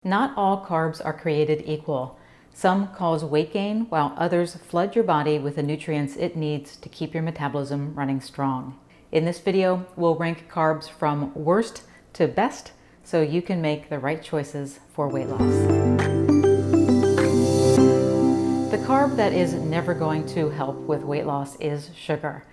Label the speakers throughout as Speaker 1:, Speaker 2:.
Speaker 1: Not all carbs are created equal. Some cause weight gain, while others flood your body with the nutrients it needs to keep your metabolism running strong. In this video, we'll rank carbs from worst to best so you can make the right choices for weight loss. The carb that is never going to help with weight loss is sugar.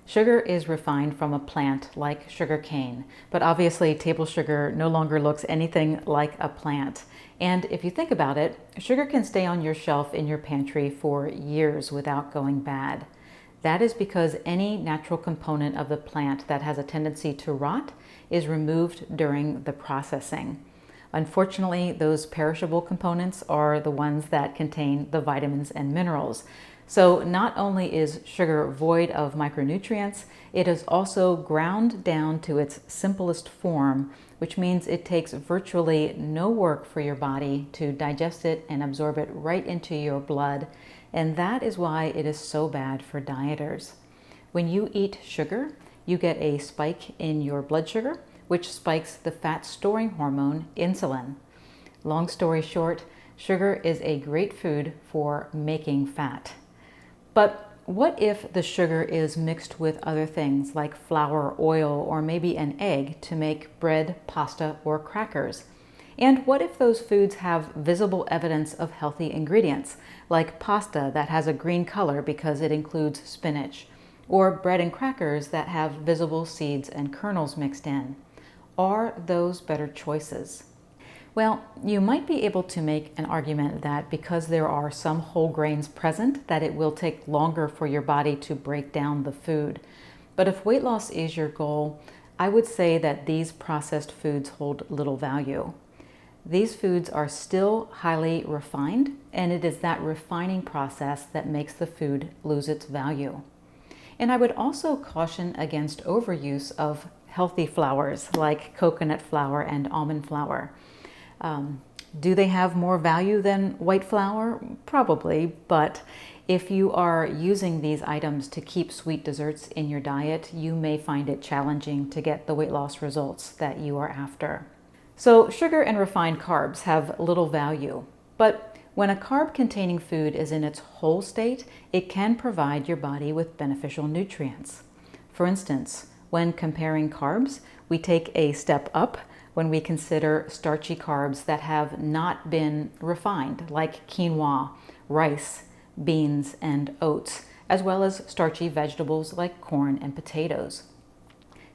Speaker 1: Sugar is refined from a plant like sugar cane, but obviously table sugar no longer looks anything like a plant. And if you think about it, sugar can stay on your shelf in your pantry for years without going bad. That is because any natural component of the plant that has a tendency to rot is removed during the processing. Unfortunately, those perishable components are the ones that contain the vitamins and minerals. So not only is sugar void of micronutrients, it is also ground down to its simplest form, which means it takes virtually no work for your body to digest it and absorb it right into your blood. And that is why it is so bad for dieters. When you eat sugar, you get a spike in your blood sugar, which spikes the fat storing hormone, insulin. Long story short, sugar is a great food for making fat. But what if the sugar is mixed with other things like flour, oil, or maybe an egg to make bread, pasta, or crackers? And what if those foods have visible evidence of healthy ingredients, like pasta that has a green color because it includes spinach, or bread and crackers that have visible seeds and kernels mixed in? Are those better choices? Well, you might be able to make an argument that because there are some whole grains present, that it will take longer for your body to break down the food. But if weight loss is your goal, I would say that these processed foods hold little value. These foods are still highly refined, and it is that refining process that makes the food lose its value. And I would also caution against overuse of healthy flours like coconut flour and almond flour. Do they have more value than white flour? Probably, but if you are using these items to keep sweet desserts in your diet, you may find it challenging to get the weight loss results that you are after. So sugar and refined carbs have little value, but when a carb-containing food is in its whole state, it can provide your body with beneficial nutrients. For instance, when comparing carbs, we take a step up when we consider starchy carbs that have not been refined, like quinoa, rice, beans, and oats, as well as starchy vegetables like corn and potatoes.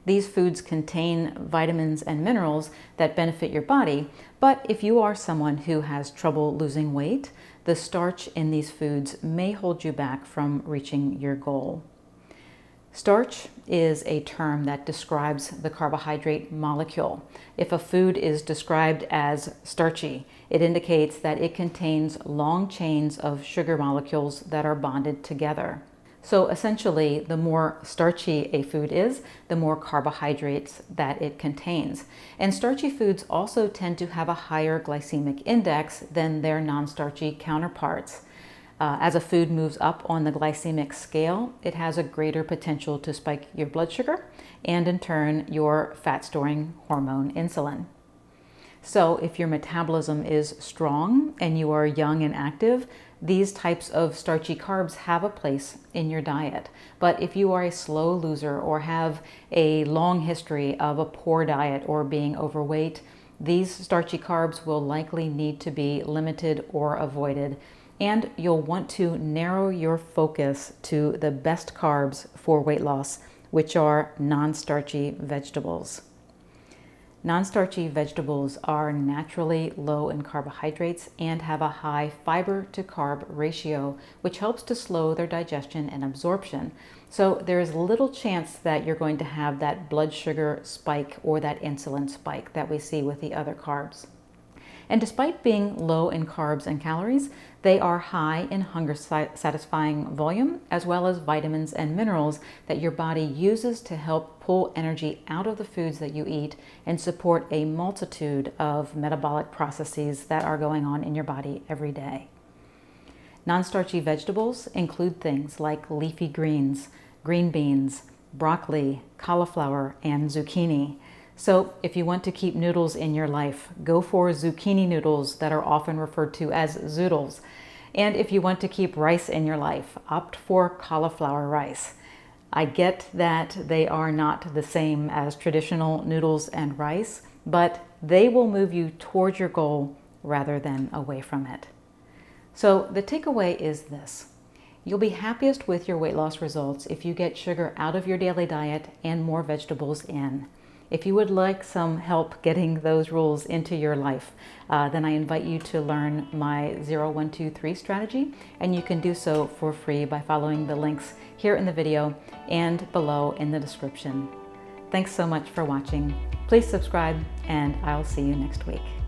Speaker 1: These foods contain vitamins and minerals that benefit your body, but if you are someone who has trouble losing weight, the starch in these foods may hold you back from reaching your goal. Starch is a term that describes the carbohydrate molecule. If a food is described as starchy, it indicates that it contains long chains of sugar molecules that are bonded together. So essentially, the more starchy a food is, the more carbohydrates that it contains. And starchy foods also tend to have a higher glycemic index than their non-starchy counterparts. As a food moves up on the glycemic scale, it has a greater potential to spike your blood sugar and in turn your fat-storing hormone insulin. So if your metabolism is strong and you are young and active, these types of starchy carbs have a place in your diet. But if you are a slow loser or have a long history of a poor diet or being overweight, these starchy carbs will likely need to be limited or avoided. And you'll want to narrow your focus to the best carbs for weight loss, which are non-starchy vegetables. Non-starchy vegetables are naturally low in carbohydrates and have a high fiber to carb ratio, which helps to slow their digestion and absorption. So there is little chance that you're going to have that blood sugar spike or that insulin spike that we see with the other carbs. And despite being low in carbs and calories, they are high in hunger-satisfying volume, as well as vitamins and minerals that your body uses to help pull energy out of the foods that you eat and support a multitude of metabolic processes that are going on in your body every day. Non-starchy vegetables include things like leafy greens, green beans, broccoli, cauliflower, and zucchini. So if you want to keep noodles in your life, go for zucchini noodles that are often referred to as zoodles. And if you want to keep rice in your life, opt for cauliflower rice. I get that they are not the same as traditional noodles and rice, but they will move you towards your goal rather than away from it. So the takeaway is this. You'll be happiest with your weight loss results if you get sugar out of your daily diet and more vegetables in. If you would like some help getting those rules into your life, then I invite you to learn my 0, 1, 2, 3 strategy, and you can do so for free by following the links here in the video and below in the description. Thanks so much for watching. Please subscribe, and I'll see you next week.